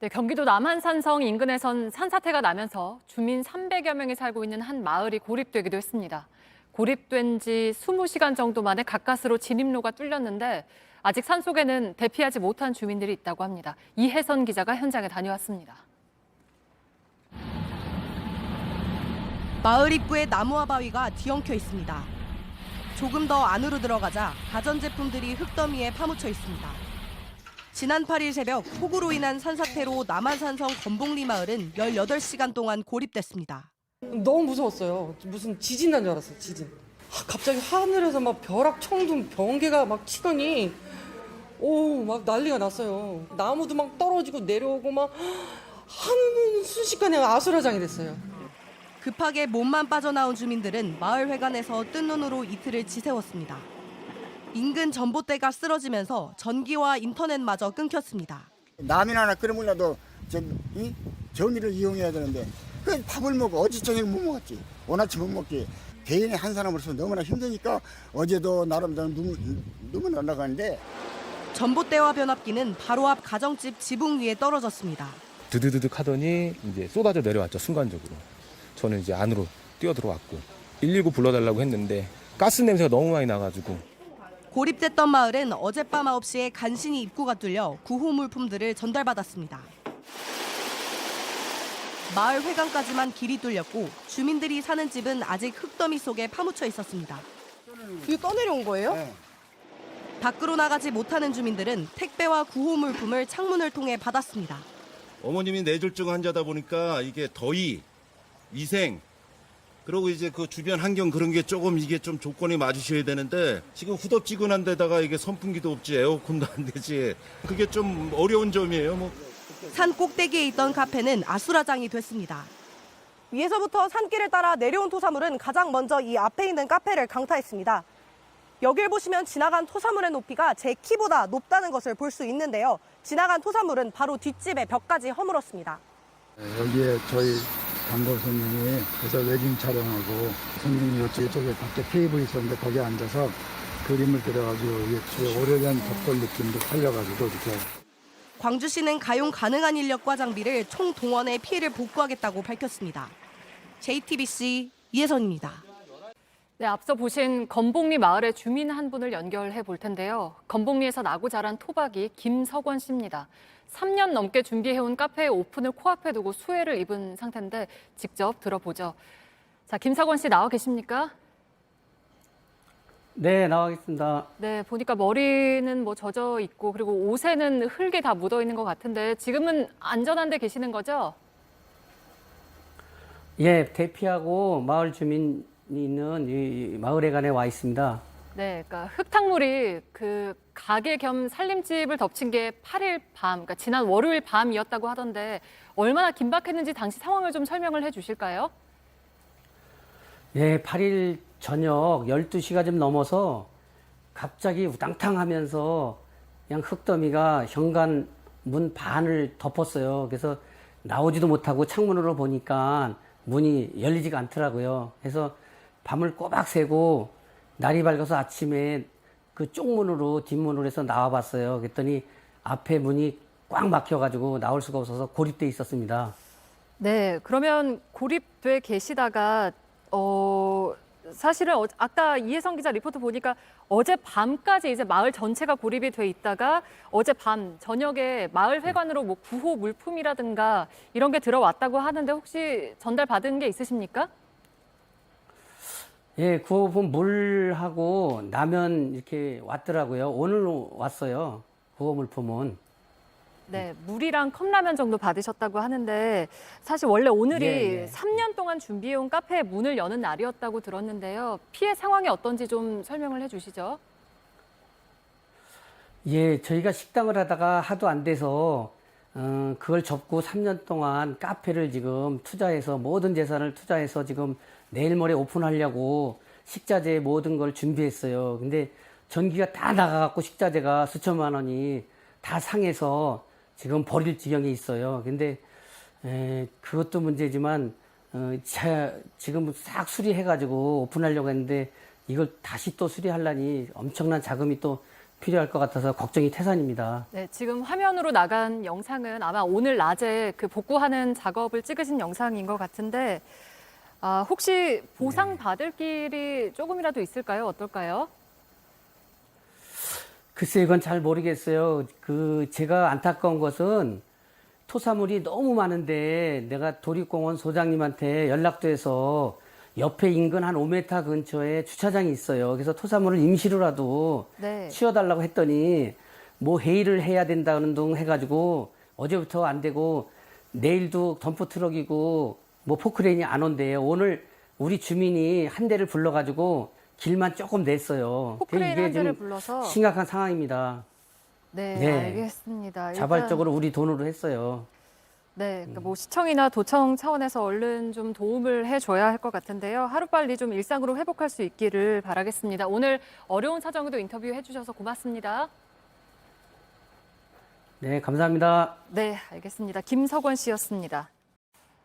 네, 경기도 남한산성 인근에선 산사태가 나면서 주민 300여 명이 살고 있는 한 마을이 고립되기도 했습니다. 고립된 지 20시간 정도 만에 가까스로 진입로가 뚫렸는데 아직 산속에는 대피하지 못한 주민들이 있다고 합니다. 이혜선 기자가 현장에 다녀왔습니다. 마을 입구에 나무와 바위가 뒤엉켜 있습니다. 조금 더 안으로 들어가자 가전제품들이 흙더미에 파묻혀 있습니다. 지난 8일 새벽 폭우로 인한 산사태로 남한산성 건봉리 마을은 18시간 동안 고립됐습니다. 너무 무서웠어요. 무슨 지진 난 줄 알았어요, 지진. 갑자기 하늘에서 막 벼락, 청둥, 번개가 막 치더니 막 난리가 났어요. 나무도 막 떨어지고 내려오고 막 한 순식간에 아수라장이 됐어요. 급하게 몸만 빠져나온 주민들은 마을 회관에서 뜬 눈으로 이틀을 지새웠습니다. 인근 전봇대가 쓰러지면서 전기와 인터넷마저 끊겼습니다. 라면 하나 끓여 먹으려도 전기를 이용해야 되는데 그 밥을 먹고 어제 저녁 못 먹었지. 오늘 못 먹지. 개인의 한 사람으로서 너무나 힘드니까 어제도 나름대로 눈물 날아가는데 전봇대와 변압기는 바로 앞 가정집 지붕 위에 떨어졌습니다. 드드드득 하더니 이제 쏟아져 내려왔죠, 순간적으로. 저는 이제 안으로 뛰어들어왔고 119 불러달라고 했는데 가스 냄새가 너무 많이 나가지고. 고립됐던 마을은 어젯밤 9시에 간신히 입구가 뚫려 구호 물품들을 전달받았습니다. 마을 회관까지만 길이 뚫렸고 주민들이 사는 집은 아직 흙더미 속에 파묻혀 있었습니다. 이거 떠내려온 거예요? 네. 밖으로 나가지 못하는 주민들은 택배와 구호 물품을 창문을 통해 받았습니다. 어머님이 뇌졸중 환자다 보니까 이게 더위, 위생, 그리고 이제 그 주변 환경 그런 게 조금 이게 좀 조건이 맞으셔야 되는데 지금 후덥지근한 데다가 이게 선풍기도 없지 에어컨도 안 되지. 그게 좀 어려운 점이에요. 뭐. 산 꼭대기에 있던 카페는 아수라장이 됐습니다. 위에서부터 산길을 따라 내려온 토사물은 가장 먼저 이 앞에 있는 카페를 강타했습니다. 여길 보시면 지나간 토사물의 높이가 제 키보다 높다는 것을 볼 수 있는데요. 지나간 토사물은 바로 뒷집의 벽까지 허물었습니다. 여기에 저희 단골 손님이 그래서 웨딩 촬영하고 손님이 이쪽에 밖에 테이블이 있었는데 거기에 앉아서 그림을 그려가지고 이게 오래된 벽돌 느낌도 살려가지고 이렇게. 광주시는 가용 가능한 인력과 장비를 총동원해 피해를 복구하겠다고 밝혔습니다. JTBC 이혜선입니다. 네, 앞서 보신 건봉리 마을의 주민 한 분을 연결해 볼 텐데요. 건봉리에서 나고 자란 토박이 김석원 씨입니다. 3년 넘게 준비해온 카페의 오픈을 코앞에 두고 수혜를 입은 상태인데 직접 들어보죠. 자, 김석원 씨 나와 계십니까? 네, 나가겠습니다. 네, 보니까 머리는 뭐 젖어 있고 그리고 옷에는 흙이 다 묻어 있는 것 같은데 지금은 안전한 데 계시는 거죠? 예, 대피하고 마을 주민이 있는 이 마을회관에 와 있습니다. 네, 그러니까 흙탕물이 그 가게 겸 살림집을 덮친 게 8일 밤, 그러니까 지난 월요일 밤이었다고 하던데 얼마나 긴박했는지 당시 상황을 좀 설명을 해 주실까요? 예, 8일 저녁 12시가 좀 넘어서 갑자기 우당탕하면서 그냥 흙더미가 현관 문 반을 덮었어요. 그래서 나오지도 못하고 창문으로 보니까 문이 열리지가 않더라고요. 그래서 밤을 꼬박 새고 날이 밝아서 아침에 그 쪽문으로 뒷문으로 해서 나와봤어요. 그랬더니 앞에 문이 꽉 막혀가지고 나올 수가 없어서 고립돼 있었습니다. 네, 그러면 고립돼 계시다가 사실은 아까 이혜성 기자 리포트 보니까 어제 밤까지 이제 마을 전체가 고립이 돼 있다가 어제 밤 저녁에 마을 회관으로 뭐 구호 물품이라든가 이런 게 들어왔다고 하는데 혹시 전달받은 게 있으십니까? 예, 구호품 물하고 라면 이렇게 왔더라고요. 오늘 왔어요. 구호 물품은. 네, 물이랑 컵라면 정도 받으셨다고 하는데 사실 원래 오늘이 예. 3년 동안 준비해온 카페의 문을 여는 날이었다고 들었는데요. 피해 상황이 어떤지 좀 설명을 해주시죠. 예, 저희가 식당을 하다가 하도 안 돼서 그걸 접고 3년 동안 카페를 지금 투자해서 모든 재산을 투자해서 지금 내일 모레 오픈하려고 식자재 모든 걸 준비했어요. 근데 전기가 다 나가갖고 식자재가 수천만 원이 다 상해서 지금 버릴 지경에 있어요. 근데 그것도 문제지만 지금 싹 수리해가지고 오픈하려고 했는데 이걸 다시 또 수리하려니 엄청난 자금이 또 필요할 것 같아서 걱정이 태산입니다. 네, 지금 화면으로 나간 영상은 아마 오늘 낮에 그 복구하는 작업을 찍으신 영상인 것 같은데 혹시 보상 받을 길이 조금이라도 있을까요? 어떨까요? 글쎄 이건 잘 모르겠어요. 제가 안타까운 것은 토사물이 너무 많은데 내가 도립공원 소장님한테 연락도 해서 옆에 인근 한 5m 근처에 주차장이 있어요. 그래서 토사물을 임시로라도 네. 치워달라고 했더니 뭐 회의를 해야 된다는 둥 해가지고 어제부터 안 되고 내일도 덤프트럭이고 뭐 포크레인이 안 온대요. 오늘 우리 주민이 한 대를 불러가지고 길만 조금 냈어요. 포크레인 이게 한 대를 좀 불러서. 심각한 상황입니다. 네, 네. 알겠습니다. 일단, 자발적으로 우리 돈으로 했어요. 네, 그러니까 뭐 시청이나 도청 차원에서 얼른 좀 도움을 해줘야 할 것 같은데요. 하루빨리 좀 일상으로 회복할 수 있기를 바라겠습니다. 오늘 어려운 사정에도 인터뷰해 주셔서 고맙습니다. 네, 감사합니다. 네, 알겠습니다. 김석원 씨였습니다.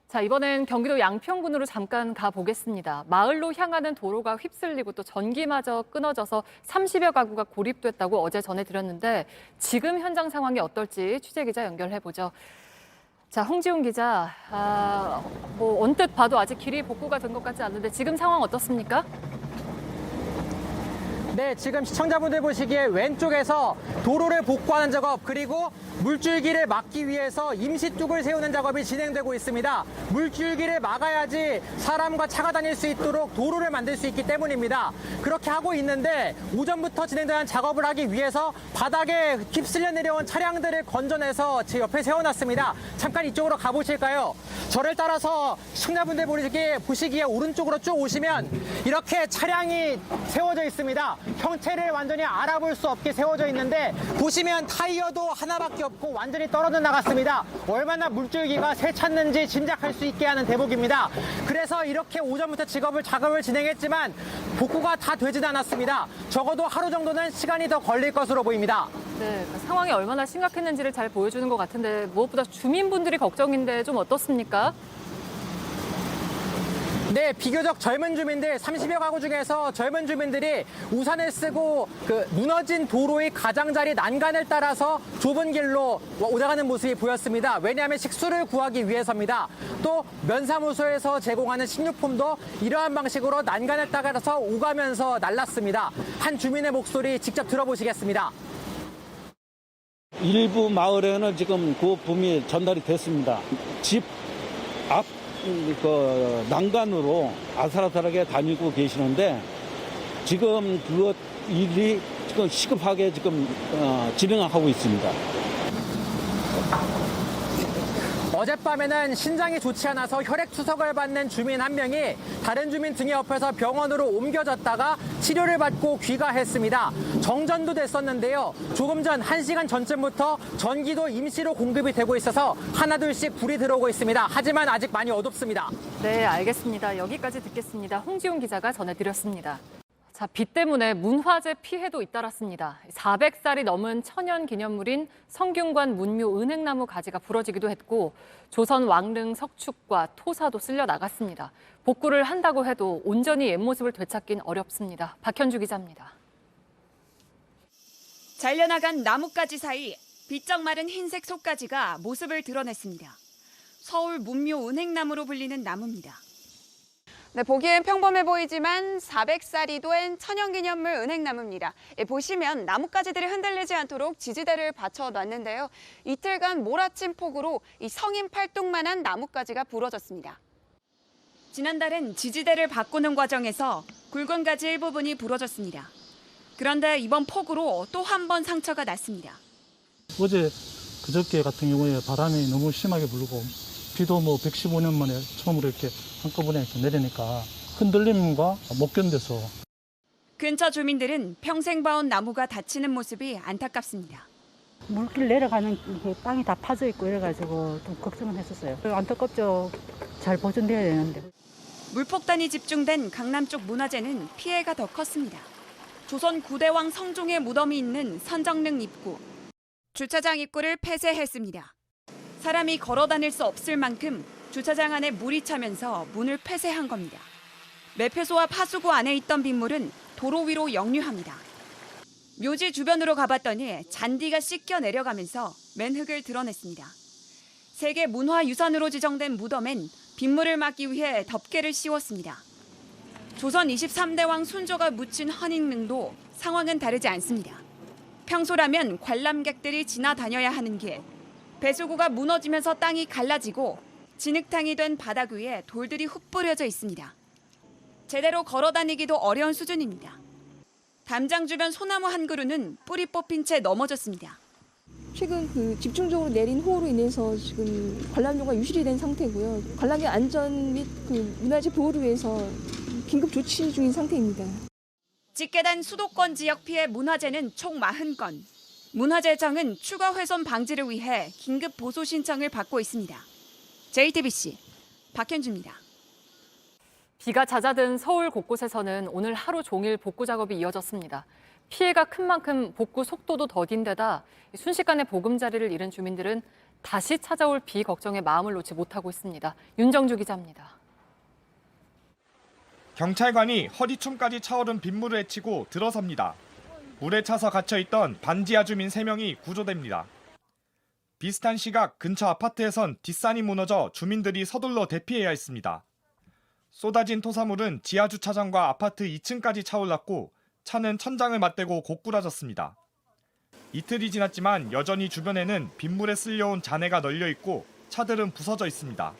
자, 이번엔 경기도 양평군으로 잠깐 가보겠습니다. 마을로 향하는 도로가 휩쓸리고 또 전기마저 끊어져서 30여 가구가 고립됐다고 어제 전해드렸는데 지금 현장 상황이 어떨지 취재기자 연결해보죠. 자, 홍지훈 기자, 뭐 언뜻 봐도 아직 길이 복구가 된 것 같지 않는데 지금 상황 어떻습니까? 네, 지금 시청자분들 보시기에 왼쪽에서 도로를 복구하는 작업 그리고 물줄기를 막기 위해서 임시 뚝을 세우는 작업이 진행되고 있습니다. 물줄기를 막아야지 사람과 차가 다닐 수 있도록 도로를 만들 수 있기 때문입니다. 그렇게 하고 있는데 오전부터 진행되는 작업을 하기 위해서 바닥에 휩쓸려 내려온 차량들을 건져내서 제 옆에 세워놨습니다. 잠깐 이쪽으로 가보실까요? 저를 따라서 시청자분들 보시기에 오른쪽으로 쭉 오시면 이렇게 차량이 세워져 있습니다. 형체를 완전히 알아볼 수 없게 세워져 있는데 보시면 타이어도 하나밖에 없고 완전히 떨어져 나갔습니다. 얼마나 물줄기가 세찼는지 짐작할 수 있게 하는 대목입니다. 그래서 이렇게 오전부터 작업을 진행했지만 복구가 다 되진 않았습니다. 적어도 하루 정도는 시간이 더 걸릴 것으로 보입니다. 네, 그 상황이 얼마나 심각했는지를 잘 보여주는 것 같은데 무엇보다 주민분들이 걱정인데 좀 어떻습니까? 네, 비교적 젊은 주민들 30여 가구 중에서 젊은 주민들이 우산을 쓰고 무너진 도로의 가장자리 난간을 따라서 좁은 길로 오다가는 모습이 보였습니다. 왜냐하면 식수를 구하기 위해서입니다. 또 면사무소에서 제공하는 식료품도 이러한 방식으로 난간을 따라서 오가면서 날랐습니다. 한 주민의 목소리 직접 들어보시겠습니다. 일부 마을에는 지금 그 붐이 전달이 됐습니다. 집 앞 난간으로 아슬아슬하게 다니고 계시는데 지금 그것 일이 지금 시급하게 지금 진행하고 있습니다. 어젯밤에는 신장이 좋지 않아서 혈액투석을 받는 주민 한 명이 다른 주민 등에 업혀서 병원으로 옮겨졌다가 치료를 받고 귀가했습니다. 정전도 됐었는데요. 조금 전 1시간 전쯤부터 전기도 임시로 공급이 되고 있어서 하나둘씩 불이 들어오고 있습니다. 하지만 아직 많이 어둡습니다. 네, 알겠습니다. 여기까지 듣겠습니다. 홍지훈 기자가 전해드렸습니다. 자, 비 때문에 문화재 피해도 잇따랐습니다. 400살이 넘은 천연 기념물인 성균관 문묘 은행나무 가지가 부러지기도 했고 조선 왕릉 석축과 토사도 쓸려 나갔습니다. 복구를 한다고 해도 온전히 옛 모습을 되찾긴 어렵습니다. 박현주 기자입니다. 잘려나간 나뭇가지 사이 비쩍 마른 흰색 속가지가 모습을 드러냈습니다. 서울 문묘 은행나무로 불리는 나무입니다. 네, 보기엔 평범해 보이지만 400살이 된 천연기념물 은행나무입니다. 보시면 나뭇가지들이 흔들리지 않도록 지지대를 받쳐놨는데요. 이틀간 몰아친 폭우로 이 성인 팔뚝만한 나뭇가지가 부러졌습니다. 지난달엔 지지대를 바꾸는 과정에서 굵은 가지 일부분이 부러졌습니다. 그런데 이번 폭우로 또 한 번 상처가 났습니다. 어제 그저께 같은 경우에 바람이 너무 심하게 불고 비도 115년 만에 처음으로 이렇게 한꺼번에 이렇게 내리니까 흔들림과 못 견뎌서. 근처 주민들은 평생 봐온 나무가 다치는 모습이 안타깝습니다. 물길 내려가는 땅이 다 파져 있고 이래가지고 좀 걱정은 했었어요. 안타깝죠. 잘 보존돼야 되는데. 물폭탄이 집중된 강남 쪽 문화재는 피해가 더 컸습니다. 조선 9대왕 성종의 무덤이 있는 선정릉 입구. 주차장 입구를 폐쇄했습니다. 사람이 걸어 다닐 수 없을 만큼 주차장 안에 물이 차면서 문을 폐쇄한 겁니다. 매표소 앞 하수구 안에 있던 빗물은 도로 위로 역류합니다. 묘지 주변으로 가봤더니 잔디가 씻겨 내려가면서 맨흙을 드러냈습니다. 세계 문화유산으로 지정된 무덤엔 빗물을 막기 위해 덮개를 씌웠습니다. 조선 23대 왕 순조가 묻힌 헌인릉도 상황은 다르지 않습니다. 평소라면 관람객들이 지나다녀야 하는 길. 배수구가 무너지면서 땅이 갈라지고 진흙탕이 된 바닥 위에 돌들이 흙 뿌려져 있습니다. 제대로 걸어 다니기도 어려운 수준입니다. 담장 주변 소나무 한 그루는 뿌리 뽑힌 채 넘어졌습니다. 최근 집중적으로 내린 호우로 인해서 지금 관람료가 유실이 된 상태고요. 관람객 안전 및 문화재 보호를 위해서 긴급 조치 중인 상태입니다. 집계단 수도권 지역 피해 문화재는 총 40건. 문화재청은 추가 훼손 방지를 위해 긴급 보수 신청을 받고 있습니다. JTBC 박현주입니다. 비가 잦아든 서울 곳곳에서는 오늘 하루 종일 복구 작업이 이어졌습니다. 피해가 큰 만큼 복구 속도도 더딘 데다 순식간에 보금자리를 잃은 주민들은 다시 찾아올 비 걱정에 마음을 놓지 못하고 있습니다. 윤정주 기자입니다. 경찰관이 허리춤까지 차오른 빗물을 헤치고 들어섭니다. 물에 차서 갇혀있던 반지하 주민 3명이 구조됩니다. 비슷한 시각 근처 아파트에선 뒷산이 무너져 주민들이 서둘러 대피해야 했습니다. 쏟아진 토사물은 지하 주차장과 아파트 2층까지 차올랐고 차는 천장을 맞대고 고꾸라졌습니다. 이틀이 지났지만 여전히 주변에는 빗물에 쓸려온 잔해가 널려 있고 차들은 부서져 있습니다.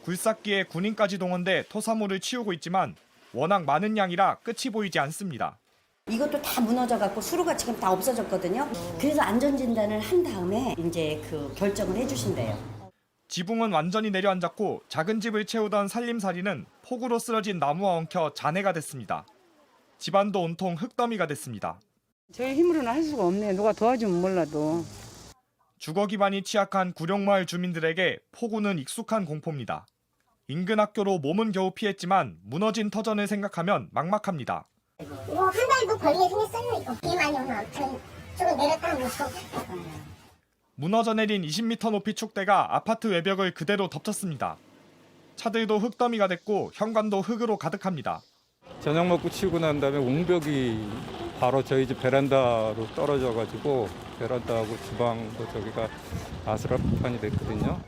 굴삭기에 군인까지 동원돼 토사물을 치우고 있지만 워낙 많은 양이라 끝이 보이지 않습니다. 이것도 다 무너져갖고 수로가 지금 다 없어졌거든요. 그래서 안전진단을 한 다음에 이제 결정을 해주신대요. 지붕은 완전히 내려앉았고 작은 집을 채우던 살림살이는 폭우로 쓰러진 나무와 엉켜 잔해가 됐습니다. 집안도 온통 흙더미가 됐습니다. 저희 힘으로는 할 수가 없네. 누가 도와주면 몰라도. 주거 기반이 취약한 구룡마을 주민들에게 폭우는 익숙한 공포입니다. 인근 학교로 몸은 겨우 피했지만 무너진 터전을 생각하면 막막합니다. 한 달도 걸리게 생겼어요. 이거 비 많이 오면 아무튼 조금 내렸다 무서워. 무너져 내린 20m 높이 축대가 아파트 외벽을 그대로 덮쳤습니다. 차들도 흙더미가 됐고 현관도 흙으로 가득합니다. 저녁 먹고 치우고 난 다음에 옹벽이 바로 저희 집 베란다로 떨어져가지고 베란다하고 주방도 저기가 아스팔트판이 됐거든요.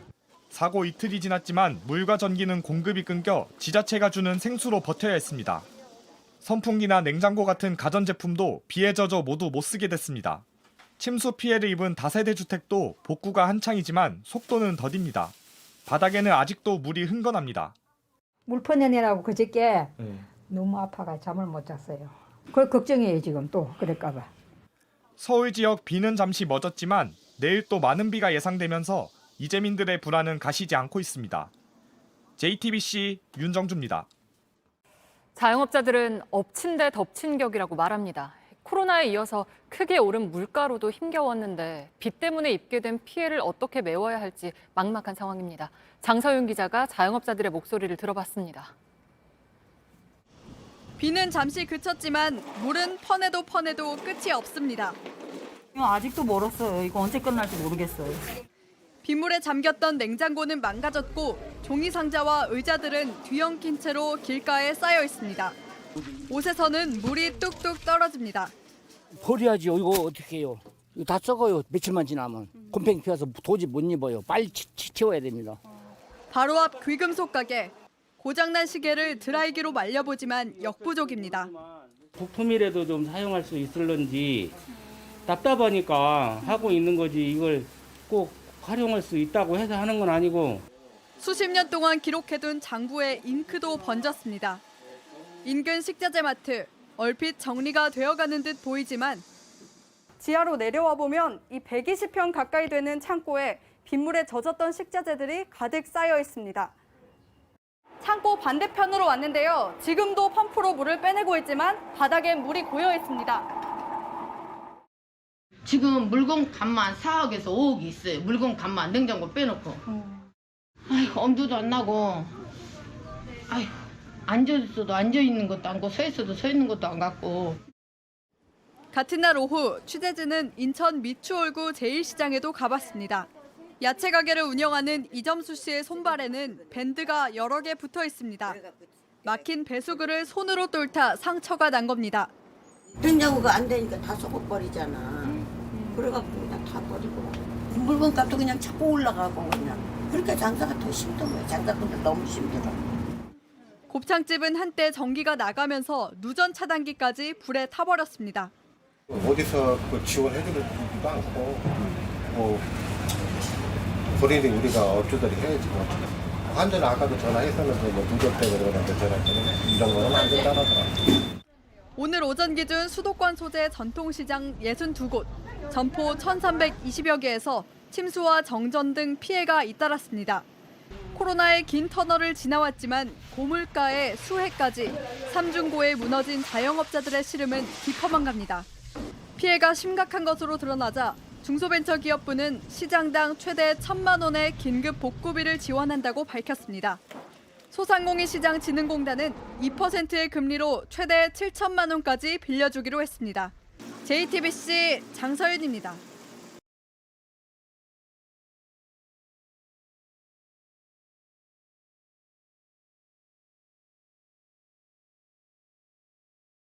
사고 이틀이 지났지만 물과 전기는 공급이 끊겨 지자체가 주는 생수로 버텨야 했습니다. 선풍기나 냉장고 같은 가전제품도 비에 젖어 모두 못 쓰게 됐습니다. 침수 피해를 입은 다세대 주택도 복구가 한창이지만 속도는 더딥니다. 바닥에는 아직도 물이 흥건합니다. 물 퍼내내라고 그저께 너무 아파가 잠을 못 잤어요. 그걸 걱정해요 지금 또 그럴까 봐. 서울 지역 비는 잠시 멎었지만 내일 또 많은 비가 예상되면서 이재민들의 불안은 가시지 않고 있습니다. JTBC 윤정주입니다. 자영업자들은 엎친 데 덮친 격이라고 말합니다. 코로나에 이어서 크게 오른 물가로도 힘겨웠는데 비 때문에 입게 된 피해를 어떻게 메워야 할지 막막한 상황입니다. 장서윤 기자가 자영업자들의 목소리를 들어봤습니다. 비는 잠시 그쳤지만 물은 퍼내도 끝이 없습니다. 아직도 멀었어요. 이거 언제 끝날지 모르겠어요. 빗물에 잠겼던 냉장고는 망가졌고 종이 상자와 의자들은 뒤엉킨 채로 길가에 쌓여 있습니다. 옷에서는 물이 뚝뚝 떨어집니다. 버려야지요. 이거 어떻게 해요? 이거 다 썩어요. 며칠만 지나면. 곰팡이 피어서 도저히 못 입어요. 빨리 치워야 됩니다. 바로 앞 귀금속 가게. 고장난 시계를 드라이기로 말려보지만 역부족입니다. 부품이라도 좀 사용할 수 있을런지 답답하니까 하고 있는 거지 이걸 꼭 활용할 수 있다고 해서 하는 건 아니고. 수십 년 동안 기록해둔 장부에 잉크도 번졌습니다. 인근 식자재 마트, 얼핏 정리가 되어가는 듯 보이지만 지하로 내려와 보면 이 120평 가까이 되는 창고에 빗물에 젖었던 식자재들이 가득 쌓여 있습니다. 창고 반대편으로 왔는데요. 지금도 펌프로 물을 빼내고 있지만 바닥엔 물이 고여 있습니다. 지금 물건 값만 4억에서 5억이 있어요. 물건 값만 냉장고 빼놓고. 아이고, 엄두도 안 나고. 아이고, 앉아있어도 앉아있는 것도 안 같고 서 있어도 서 있는 것도 안 같고. 같은 날 오후 취재진은 인천 미추홀구 제1시장에도 가봤습니다. 야채 가게를 운영하는 이점수 씨의 손발에는 밴드가 여러 개 붙어 있습니다. 막힌 배수구를 손으로 뚫다 상처가 난 겁니다. 냉장고가 안 되니까 다 썩어버리잖아. 그래갖고 그냥 다 버리고 물건값도 그냥 자꾸 올라가고 그냥 그러니까 장사가 더 힘든 거야. 장사꾼들 너무 힘들어. 곱창집은 한때 전기가 나가면서 누전 차단기까지 불에 타버렸습니다. 어디서 그 지원해주지도 않고 뭐 본인이 우리가 어쩌다리 해야지 뭐. 환자는 아까도 전화했었는데 뭐 누적 때문에 그러는데 전화했더니 이런 거는 안 된다고 하더라고요. 오늘 오전 기준 수도권 소재 전통시장 62곳, 점포 1,320여 개에서 침수와 정전 등 피해가 잇따랐습니다. 코로나의 긴 터널을 지나왔지만 고물가의 수해까지 삼중고에 무너진 자영업자들의 시름은 깊어만 갑니다. 피해가 심각한 것으로 드러나자 중소벤처기업부는 시장당 최대 1,000만 원의 긴급 복구비를 지원한다고 밝혔습니다. 소상공인시장진흥공단은 2%의 금리로 최대 7천만 원까지 빌려주기로 했습니다. JTBC 장서윤입니다.